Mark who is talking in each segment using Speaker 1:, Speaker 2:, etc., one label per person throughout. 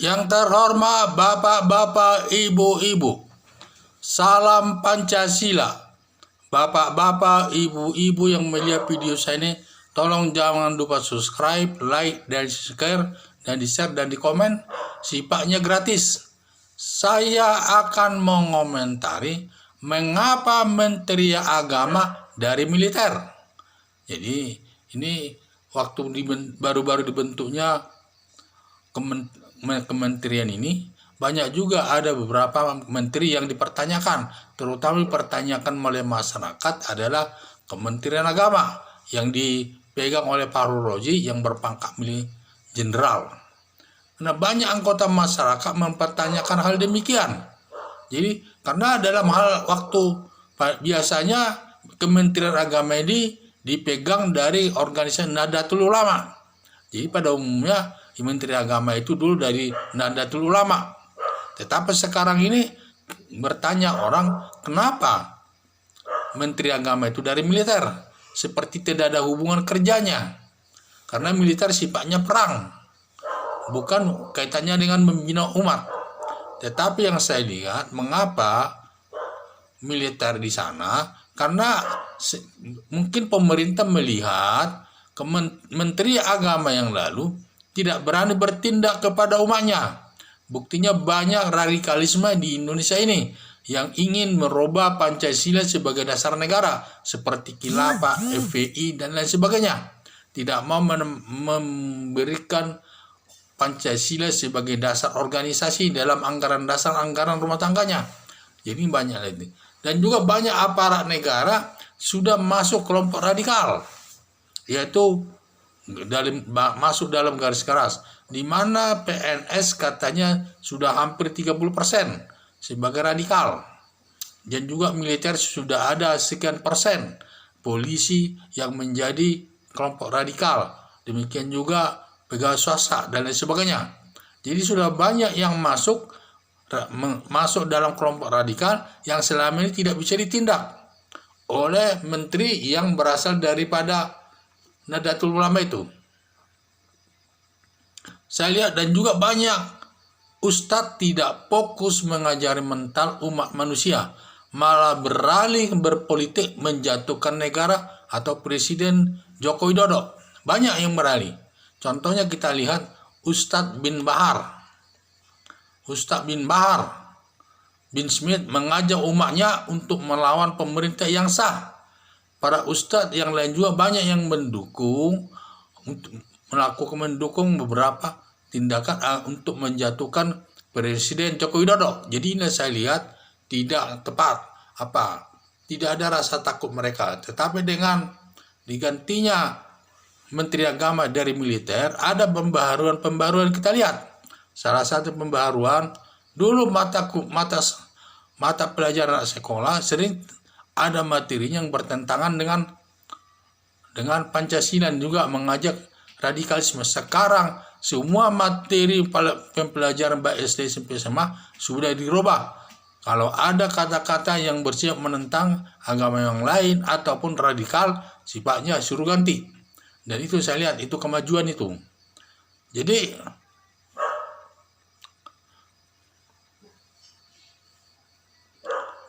Speaker 1: Yang terhormat Bapak-bapak, Ibu-ibu, salam Pancasila. Bapak-bapak, Ibu-ibu yang melihat video saya ini, tolong jangan lupa subscribe, like, dan share, dan di-share dan di-komen. Sifatnya gratis. Saya akan mengomentari mengapa Menteri Agama dari militer. Jadi ini waktu baru-baru dibentuknya kementerian ini, banyak juga ada beberapa menteri yang dipertanyakan, terutama dipertanyakan oleh masyarakat adalah Kementerian Agama yang dipegang oleh Fahrul Razi yang berpangkat jenderal. Nah, banyak anggota masyarakat mempertanyakan hal demikian. Jadi karena dalam hal waktu biasanya Kementerian Agama ini dipegang dari organisasi Nahdlatul Ulama. Jadi pada umumnya Menteri Agama itu dulu dari Nahdlatul Ulama. Tetapi sekarang ini bertanya orang, kenapa Menteri Agama itu dari militer? Seperti tidak ada hubungan kerjanya. Karena militer sifatnya perang, bukan kaitannya dengan membina umat. Tetapi yang saya lihat, mengapa militer di sana? Karena mungkin pemerintah melihat Menteri Agama yang lalu tidak berani bertindak kepada umatnya. Buktinya banyak radikalisme di Indonesia ini yang ingin merubah Pancasila sebagai dasar negara, seperti Khilafah, FPI, dan lain sebagainya. Tidak mau memberikan Pancasila sebagai dasar organisasi dalam anggaran dasar anggaran rumah tangganya. Jadi banyak lagi. Dan juga banyak aparat negara sudah masuk kelompok radikal, yaitu masuk dalam garis keras, di mana PNS katanya sudah hampir 30% sebagai radikal, dan juga militer sudah ada sekian persen polisi yang menjadi kelompok radikal, demikian juga pegawai swasta dan lain sebagainya. Jadi sudah banyak yang masuk dalam kelompok radikal yang selama ini tidak bisa ditindak oleh menteri yang berasal daripada Nahdlatul Ulama itu. Saya lihat, dan juga banyak ustadz tidak fokus mengajari mental umat manusia, malah beralih berpolitik menjatuhkan negara atau Presiden Joko Widodo. Banyak yang beralih. Contohnya kita lihat Ustadz bin Bahar bin Smith mengajak umatnya untuk melawan pemerintah yang sah. Para ustadz yang lain juga banyak yang mendukung beberapa tindakan untuk menjatuhkan Presiden Joko Widodo. Jadi ini saya lihat tidak tepat, tidak ada rasa takut mereka. Tetapi dengan digantinya Menteri Agama dari militer, ada pembaharuan kita lihat. Salah satu pembaharuan, dulu mata pelajaran sekolah sering ada materinya yang bertentangan dengan Pancasila dan juga mengajak radikalisme. Sekarang semua materi pembelajaran baik SD sampai SMA sudah dirubah. Kalau ada kata-kata yang bersifat menentang agama yang lain ataupun radikal, sifatnya suruh ganti. Dan itu saya lihat itu kemajuan itu.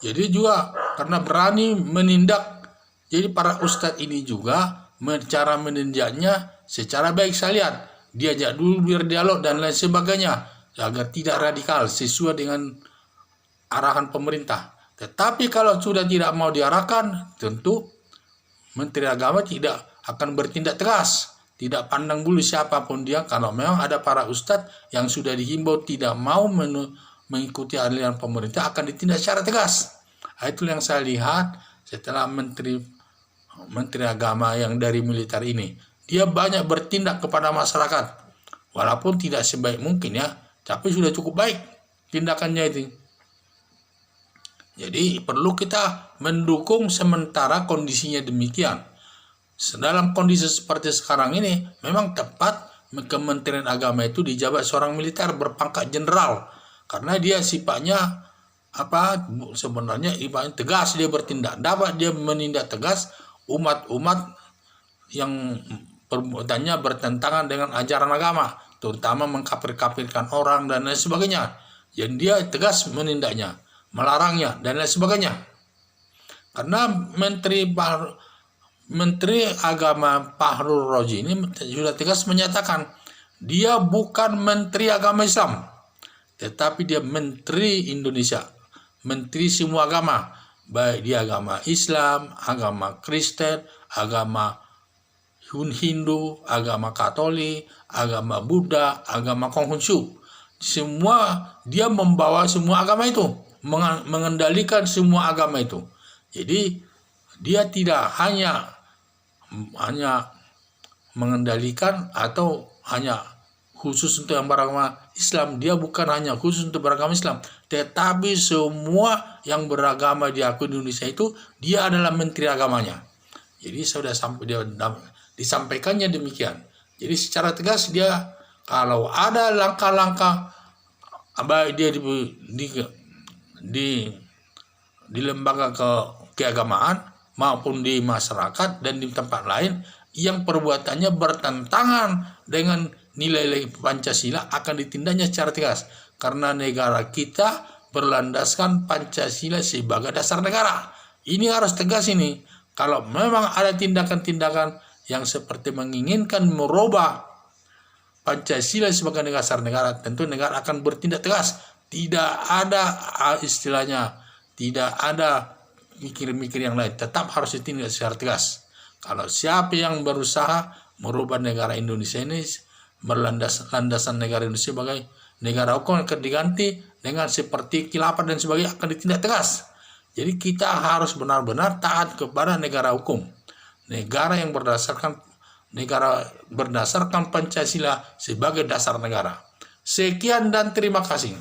Speaker 1: Jadi juga karena berani menindak, jadi para ustadz ini juga cara menindaknya secara baik. Saya lihat diajak dulu berdialog dan lain sebagainya agar tidak radikal sesuai dengan arahan pemerintah. Tetapi kalau sudah tidak mau diarahkan, tentu Menteri Agama tidak akan bertindak tegas, tidak pandang bulu siapapun dia. Kalau memang ada para ustadz yang sudah dihimbau tidak mau mengikuti aliran pemerintah, akan ditindak secara tegas. Itu yang saya lihat setelah Menteri Agama yang dari militer ini. Dia banyak bertindak kepada masyarakat, walaupun tidak sebaik mungkin ya, tapi sudah cukup baik tindakannya itu. Jadi perlu kita mendukung sementara kondisinya demikian. Dalam kondisi seperti sekarang ini, memang tepat Kementerian Agama itu dijabat seorang militer berpangkat jenderal, karena dia sifatnya sebenarnya tegas, dia bertindak. Dapat dia menindak tegas umat-umat yang perbuatannya bertentangan dengan ajaran agama. terutama mengkafir-kafirkan orang dan lain sebagainya. Yang dia tegas menindaknya, melarangnya dan lain sebagainya. Karena Menteri Agama Fahrul Razi ini sudah tegas menyatakan dia bukan Menteri Agama Islam, tetapi dia Menteri Indonesia, Menteri semua agama, baik dia agama Islam, agama Kristen, agama Hindu, agama Katolik, agama Buddha, agama Konghucu. Semua dia membawa semua agama itu, mengendalikan semua agama itu. Jadi dia tidak hanya mengendalikan atau hanya khusus untuk yang beragama Islam. Dia bukan hanya khusus untuk beragama Islam, tetapi semua yang beragama di Indonesia itu dia adalah menteri agamanya. Jadi sudah sampai dia disampaikannya demikian. Jadi secara tegas dia, kalau ada langkah-langkah baik dia di lembaga keagamaan maupun di masyarakat dan di tempat lain yang perbuatannya bertentangan dengan nilai-nilai Pancasila, akan ditindaknya secara tegas, karena negara kita berlandaskan Pancasila sebagai dasar negara. Ini harus tegas ini. Kalau memang ada tindakan-tindakan yang seperti menginginkan merubah Pancasila sebagai dasar negara, tentu negara akan bertindak tegas. Tidak ada istilahnya, tidak ada mikir-mikir yang lain, tetap harus ditindak secara tegas. Kalau siapa yang berusaha merubah negara Indonesia ini landasan negara Indonesia sebagai negara hukum, akan diganti dengan seperti khilafah dan sebagainya, akan ditindak tegas. Jadi kita harus benar-benar taat kepada negara hukum, negara yang berdasarkan Pancasila sebagai dasar negara. Sekian dan terima kasih.